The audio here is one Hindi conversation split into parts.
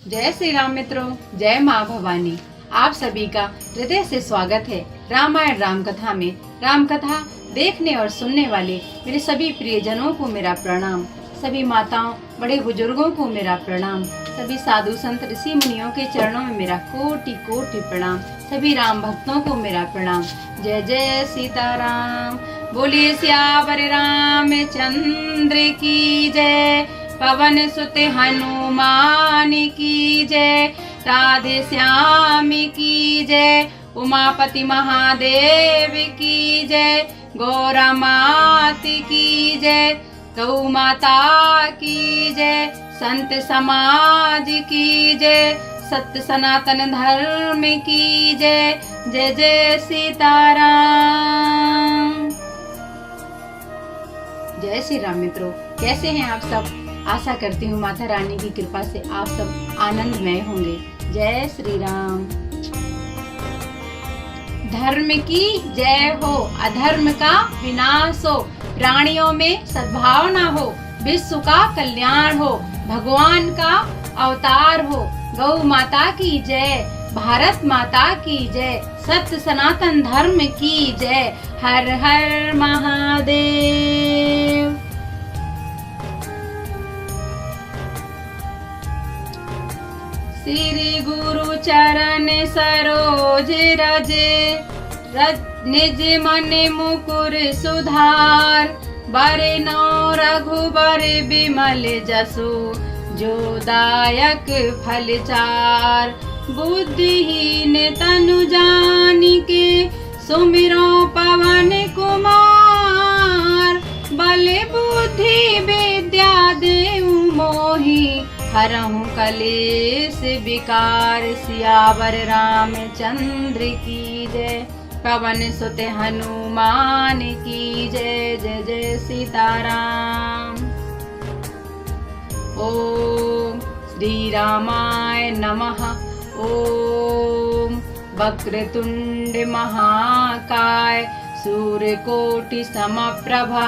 जय श्री राम मित्रों, जय माँ भवानी। आप सभी का हृदय से स्वागत है रामायण राम कथा में। राम कथा देखने और सुनने वाले मेरे सभी प्रियजनों को मेरा प्रणाम। सभी माताओं, बड़े बुजुर्गों को मेरा प्रणाम। सभी साधु संत ऋषि मुनियों के चरणों में मेरा कोटि कोटि प्रणाम। सभी राम भक्तों को मेरा प्रणाम। जय जय सीताराम। बोलिए सियावर रामचंद्र की जय। पवन सुत हनुमान की जय। राधे श्याम की जय। उमापति महादेव की जय। गौरा मात की जय। गौ माता की जय। संत समाज की जय। सत्य सनातन धर्म की जय। जय जय सीताराम। जय श्री राम मित्रों, कैसे हैं आप सब? आशा करती हूँ माता रानी की कृपा से आप सब आनंदमय होंगे। जय श्री राम। धर्म की जय हो, अधर्म का विनाश हो, प्राणियों में सद्भावना हो, विश्व का कल्याण हो, भगवान का अवतार हो। गौ माता की जय, भारत माता की जय, सत्य सनातन धर्म की जय। हर हर महादेव। श्री गुरु चरण सरोज रज, निज मन मुकुर सुधार। बरनौ रघुबर बिमल जसु, जो दायक फल चार। बुद्धिहीन तनु जानिके, सुमिरो पवन कुमार। बल बुद्धि विद्या देहु मोहि, हरहु कलेश विकार। सियावर रामचंद्र की जय। पवन सुत हनुमान की जय। जय जय सीताराम। ओम श्री रामाय नमः। ओम वक्रतुंड महाकाय, सूर्यकोटि समप्रभा।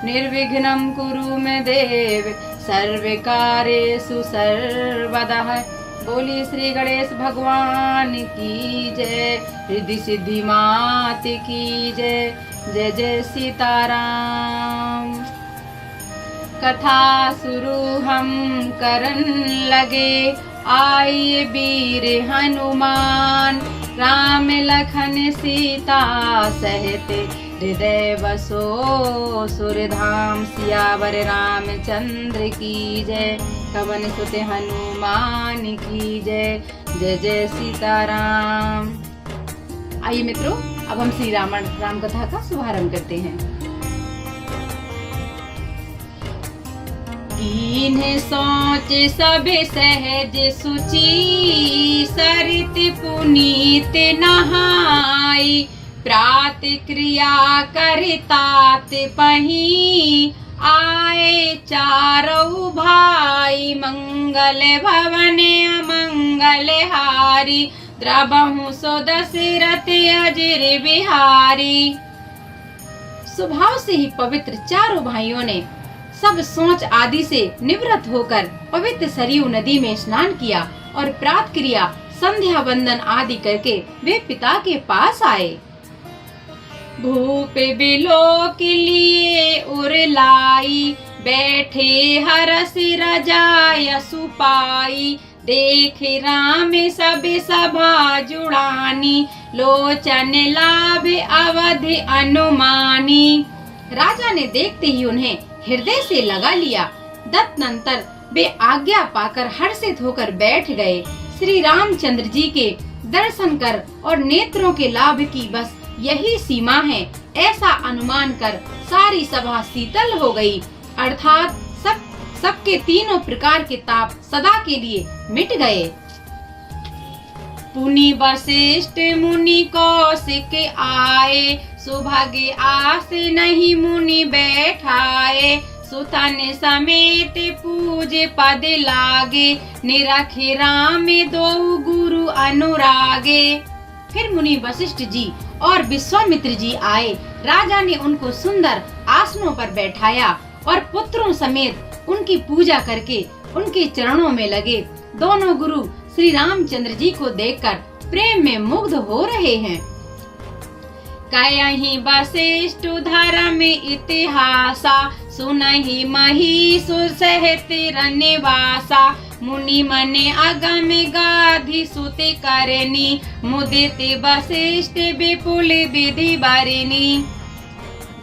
निर्विघ्नं कुरु मे देव, सर्वकार्येषु सर्वदा। बोली श्री गणेश भगवान की जय। रिद्धि सिद्धि मात की जय। जय जय सीताराम। कथा शुरू हम करन लगे, आए वीर हनुमान। राम लखन सीता सहित, हृदय बसो सुरधाम। सियावर रामचंद्र की जय। पवन सुत हनुमान की जय। जय जय सीताराम। आइए मित्रों, अब हम श्री राम कथा का शुभारंभ करते हैं। कीन्ह सोच सब सहज सुचि, सरित पुनीत नहाई। प्रात क्रिया करतात पही, आए चारऊ भाई। मंगल भवन अमंगल हारी, द्रबहु सो दशरथ अजर बिहारी। स्वभाव से ही पवित्र चारों भाइयों ने सब सोच आदि से निवृत्त होकर पवित्र सरयू नदी में स्नान किया और प्रात क्रिया, संध्या वंदन आदि करके वे पिता के पास आए। भूप बिलोक लिए उर लाई, बैठे हरस रजाय सुपाई। देख राम सब सभा जुड़ानी, लोचन लाभ अवधि अनुमानी। राजा ने देखते ही उन्हें हृदय से लगा लिया। तदनंतर वे आज्ञा पाकर हर्षित होकर बैठ गए। श्री रामचंद्र जी के दर्शन कर और नेत्रों के लाभ की बस यही सीमा है, ऐसा अनुमान कर सारी सभा शीतल हो गई। अर्थात सबके तीनों प्रकार के ताप सदा के लिए मिट गए। पुनि वशिष्ठ मुनि कौशिक आए, सुभागे आस नहीं मुनि बैठाए। सुतन समेत पूज पद लागे, निरखे राम दो गुरु अनुरागे। फिर मुनि वशिष्ठ जी और विश्वामित्र जी आए। राजा ने उनको सुंदर आसनों पर बैठाया और पुत्रों समेत उनकी पूजा करके उनके चरणों में लगे। दोनों गुरु श्री रामचंद्र जी को देखकर प्रेम में मुग्ध हो रहे हैं। कयहि वशिष्ठ धर्म इतिहासा, सुनहि महिषुर सहित रनिवासा। मुनि मने अगम गाधि सुते करनी, मुदित वशिष्ठ विपुल विधि बरनी।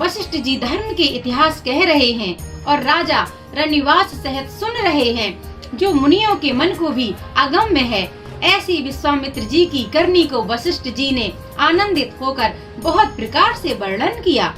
वशिष्ठ जी धर्म के इतिहास कह रहे हैं और राजा रनिवास सहित सुन रहे हैं, जो मुनियों के मन को भी अगम्य है। ऐसी विश्वामित्र जी की करनी को वशिष्ठ जी ने आनंदित होकर बहुत प्रकार से वर्णन किया।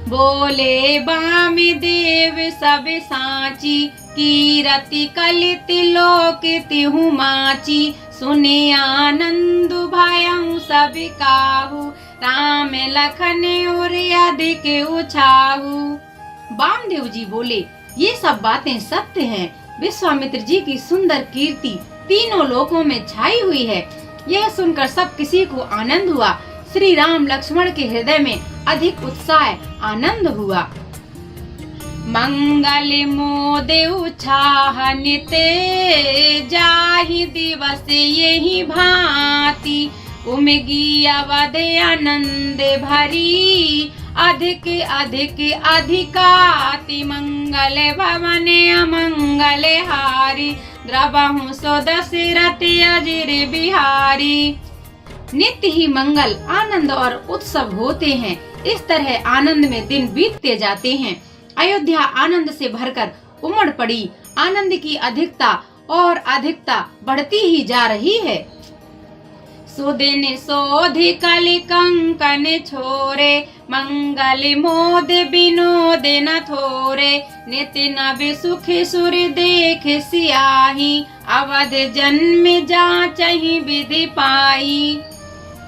बोले बामी देव सब साची, कीरति कलित लोक तिहु माची। सुने आनंद भयउ सब काहू, राम लखन और अधिक उछाहू। वामदेव जी बोले, ये सब बातें सत्य हैं। विश्वामित्र जी की सुंदर कीर्ति तीनों लोकों में छाई हुई है। यह सुनकर सब किसी को आनंद हुआ। श्री राम लक्ष्मण के हृदय में अधिक उत्साह आनंद हुआ। मंगल मोदे उछाह निते, जाहि दिवस यही भांति। उमगी अवध आनंद भरी, अधिक अधिक अधिकाति। मंगल भवन अमंगल हारी, द्रवहु सो दशरथ अजिर बिहारी। नित्य ही मंगल, आनंद और उत्सव होते हैं। इस तरह आनंद में दिन बीतते जाते हैं। अयोध्या आनंद से भरकर उमड़ पड़ी। आनंद की अधिकता और अधिकता बढ़ती ही जा रही है। सुदिन सोधि कलि कंकन छोरे, मंगल मोद विनोद न थोरे। नित्य नव सुख सुर देख सियाही, अवध जन्म जाचहि विधि पाई।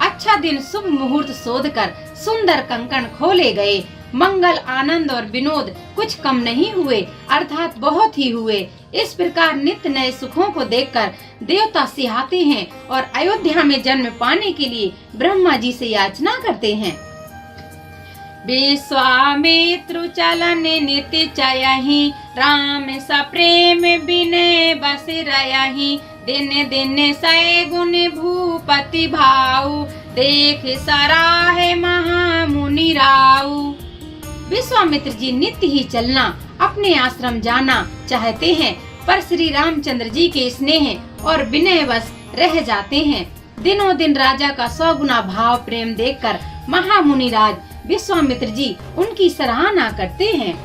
अच्छा दिन शुभ मुहूर्त शोध कर सुंदर कंकण खोले गए। मंगल, आनंद और विनोद कुछ कम नहीं हुए, अर्थात बहुत ही हुए। इस प्रकार नित्य नए सुखों को देखकर देवता सिहाते हैं और अयोध्या में जन्म पाने के लिए ब्रह्मा जी से याचना करते हैं। विश्वामित्र चलन नित्य चयहि, राम सप्रेम बिने बस रयहि। दिन दिन सै गुण भूपति भाऊ, देख सराहे महामुनि राऊ। विश्वामित्र जी नित्य ही चलना, अपने आश्रम जाना चाहते हैं, पर श्री रामचंद्र जी के स्नेह और विनयवश रह जाते हैं। दिनों दिन राजा का 100 गुना भाव प्रेम देखकर महामुनि राज विश्वामित्र जी उनकी सराहना करते हैं।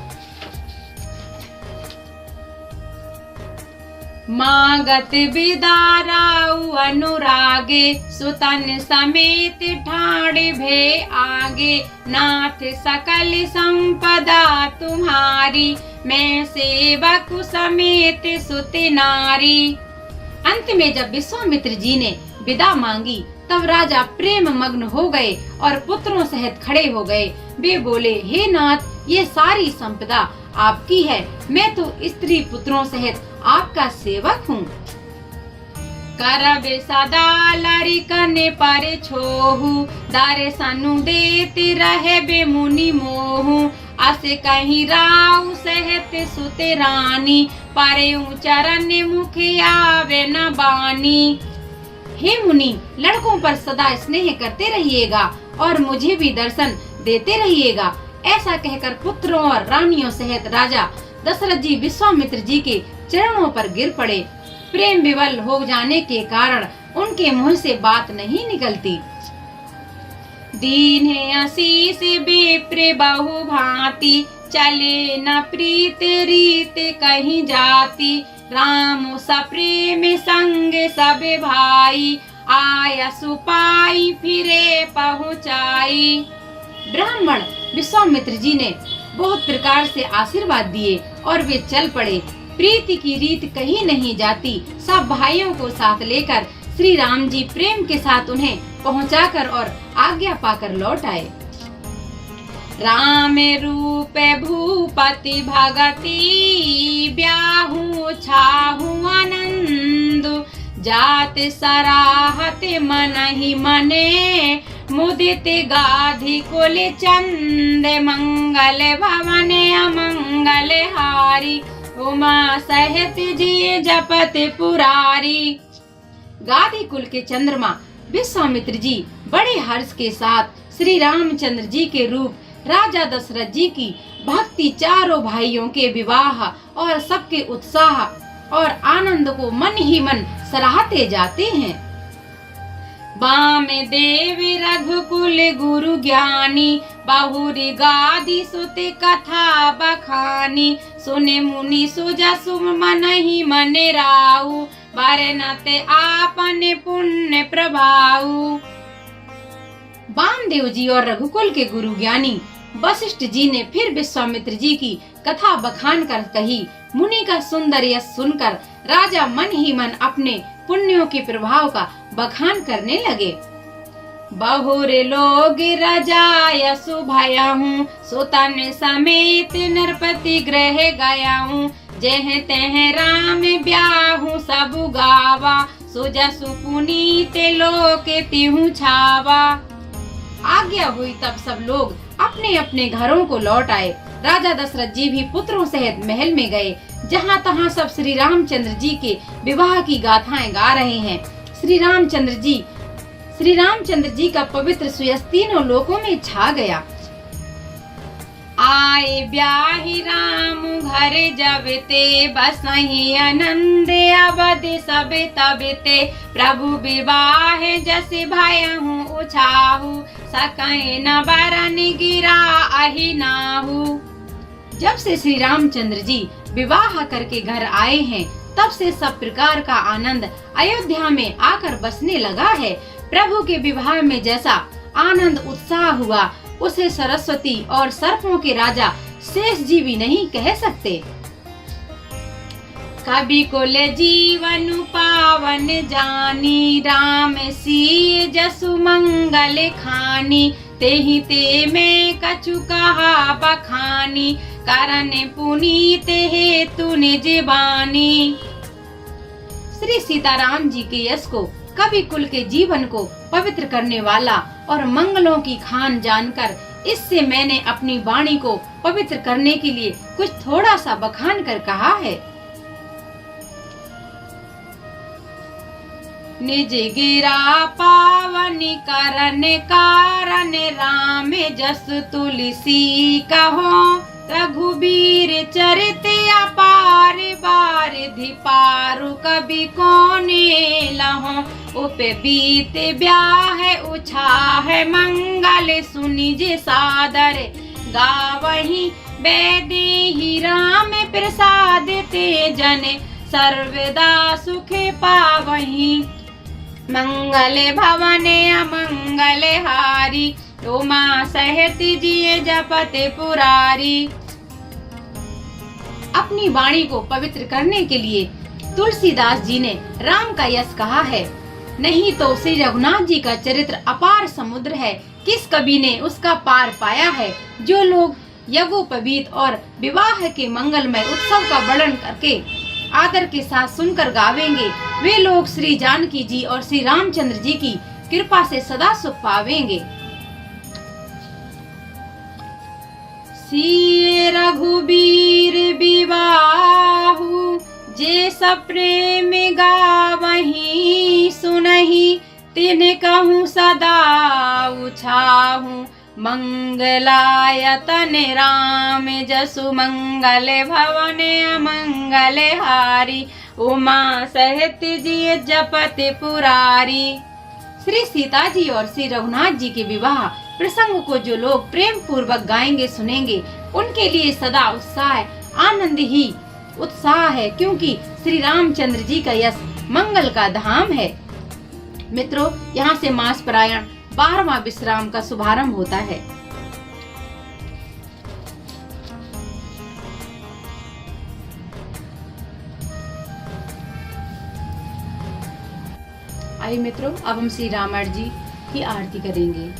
मागत विदाराउ अनुरागे, सुतन समेत ठाड़ भे आगे। नाथ सकल संपदा तुम्हारी, मैं सेवक समेत सुत नारी। अंत में जब विश्वामित्र जी ने विदा मांगी, तब राजा प्रेम मग्न हो गए और पुत्रों सहित खड़े हो गए। वे बोले, हे नाथ, ये सारी संपदा आपकी है। मैं तो स्त्री पुत्रों सहित आपका सेवक हूँ। करबे सदा लरिकन पर छोहू, दर्शनु देते रहे मुनि मोहू। असे कहीं राउ सहित सुते रानी, परेऊ चरण मुख आवे न बानी। हे मुनि, लड़कों पर सदा स्नेह करते रहिएगा और मुझे भी दर्शन देते रहिएगा। ऐसा कहकर पुत्रों और रानियों सहित राजा दशरथ जी विश्वामित्र जी के चरणों पर गिर पड़े। प्रेम विवल हो जाने के कारण उनके मुंह से बात नहीं निकलती। दीन है आशीष विप्र बहु भांति, चले न प्रीत रीत कहीं जाती। राम सप्रेम संग सब भाई, आया सुपाई फिरे पहुँचाई। ब्राह्मण विश्वामित्र जी ने बहुत प्रकार से आशीर्वाद दिए और वे चल पड़े। प्रीति की रीत कहीं नहीं जाती। सब भाइयों को साथ लेकर श्री राम जी प्रेम के साथ उन्हें पहुंचाकर और आज्ञा पाकर लौट आए। राम रूप भूपति भगति, ब्याहु छाहु आनंद। जात सराहत मन ही मने, मुदित गाधि कुल चंद। मंगल भवन अमंगल हारी, उमा सहित जी जपत पुरारी। गादी कुल के चंद्रमा विश्वामित्र जी बड़े हर्ष के साथ श्री रामचंद्र जी के रूप राजा दशरथ जी की भक्ति, चारों भाइयों के विवाह और सबके उत्साह और आनंद को मन ही मन सराहते जाते हैं। वाम देव रघुकुल गुरु ज्ञानी, बहुरी गादी सुते कथा बखानी। सुने मुनि सुजसु मन ही मन राउ, बरनते आपने पुण्य प्रभाऊ। वामदेव जी और रघुकुल के गुरु ज्ञानी वशिष्ठ जी ने फिर विश्वामित्र जी की कथा बखान कर कही। मुनि का सुंदर यश सुनकर राजा मन ही मन अपने पुण्यों के प्रभाव का बखान करने लगे। बहुरे लोग रजाय सुभया हूँ, सुतन समेत नरपति गृह गया हूँ। जह तह राम ब्याहू सब गावा, सुजसु पुनीत लोक तिहु छावा। आज्ञा हुई तब सब लोग अपने अपने घरों को लौट आए। राजा दशरथ जी भी पुत्रों सहित महल में गए, जहाँ तहाँ सब श्री रामचंद्र जी के विवाह की गाथाएं गा रहे हैं। श्री रामचंद्र जी का पवित्र सुयश तीनों लोकों में छा गया। आए ब्याहि राम घर जबते, बसहि आनंद अवध सब तबते। प्रभु विवाह जस भयहु उछाहु, सकहि न बरन गिरा अहि नाहु। जब से श्री रामचंद्र जी विवाह करके घर आए हैं, तब से सब प्रकार का आनंद अयोध्या में आकर बसने लगा है। प्रभु के विवाह में जैसा आनंद उत्साह हुआ, उसे सरस्वती और सर्पों के राजा शेष जी भी नहीं कह सकते। कवि कुल जीवन पावन जानी, राम सीय जसु मंगल खानी। तेहि ते में कछु कहा बखानी, करन पुनीत हेतु निज बानी। श्री सीताराम जी के यश को, कवि कुल के जीवन को पवित्र करने वाला और मंगलों की खान जानकर इससे मैंने अपनी वाणी को पवित्र करने के लिए कुछ थोड़ा सा बखान कर कहा है। निज गिरा पावन करन कारण, राम जस तुलसी कहो। रघुबीर चरित अपार, बारिधि पारु कवि कोने लहो। उप बीत ब्याह उछाह, मंगल सुनि जे सादर। गावहि बेदेहि राम प्रसाद, ते जन सर्वदा सुख पावहि। मंगल भवन अमंगल हारी, उमा सहित जिय जपत पुरारी। अपनी वाणी को पवित्र करने के लिए तुलसीदास जी ने राम का यश कहा है। नहीं तो श्री रघुनाथ जी का चरित्र अपार समुद्र है, किस कवि ने उसका पार पाया है। जो लोग यज्ञोपवीत और विवाह के मंगलमय उत्सव का वर्णन करके आदर के साथ सुनकर गावेंगे, वे लोग श्री जानकी जी और श्री रामचंद्र जी की कृपा से सदा सुख पावेंगे। सिय रघुबीर विवाहु, जे सब प्रेम गावहि। सुनहि तिन्ह कहूँ सदा उछाहु, मंगलायतन राम जसु मंगल भवन अमंगल हारी। उमा सहित जिय जपत पुरारी। श्री सीता जी और श्री रघुनाथ जी के विवाह प्रसंग को जो लोग प्रेम पूर्वक गाएंगे सुनेंगे, उनके लिए सदा उत्साह आनंद ही उत्साह है, क्योंकि श्री रामचंद्र जी का यश मंगल का धाम है। मित्रों, यहाँ से मास परायण 12वां विश्राम का शुभारंभ होता है। आइए मित्रों, अब हम श्री रामायण जी की आरती करेंगे।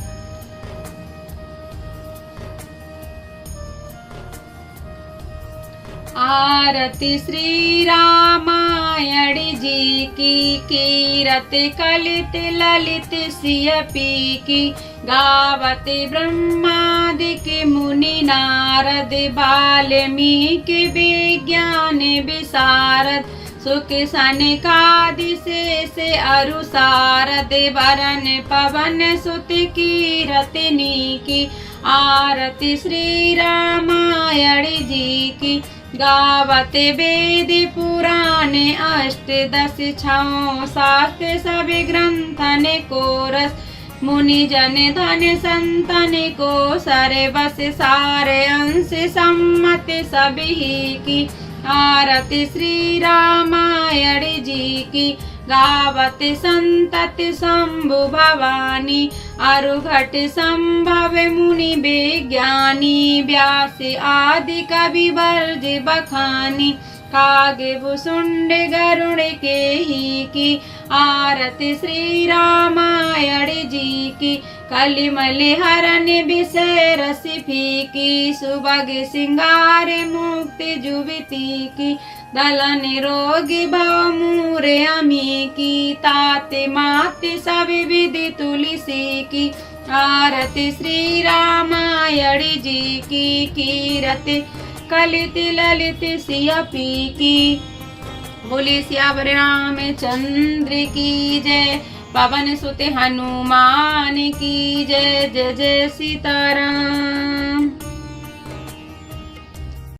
आरती श्री रामायण रामायण जी की कीरत कलित ललित सिय पी की गावत ब्रह्मादिक मुनि नारद वाल्मीकि विज्ञान विशारद सुख सनकादि से अरु सारद वरन पवन सुत कीरत की आरती श्री रामायण जी की गावत वेद पुराण अष्टदश छौ शास्त्र सभी ग्रंथन को रस मुनि जन धन संतन को सरे बस सारे अंश सम्मत सभी की आरती श्री रामायण जी की गावत संतत शंभु भवानी अरुघट संभव मुनि विज्ञानी व्यास आदि कवि वर्ज बखानी कागे भुसुंड गरुड़ के ही की आरती श्री रामायण जी की कलिमल हरण विषय रसी फीकी सुबग सिंगार मुक्ति जुविती की दलन रोगी भव मूरे अमी की ताते माते सभी विधि तुलसी की आरती श्री रामायण जी की कीरत कलित ललित सिय पी की बोले सियावर रामचंद्र की जय पवन सुत हनुमान की जय जय जय सीताराम।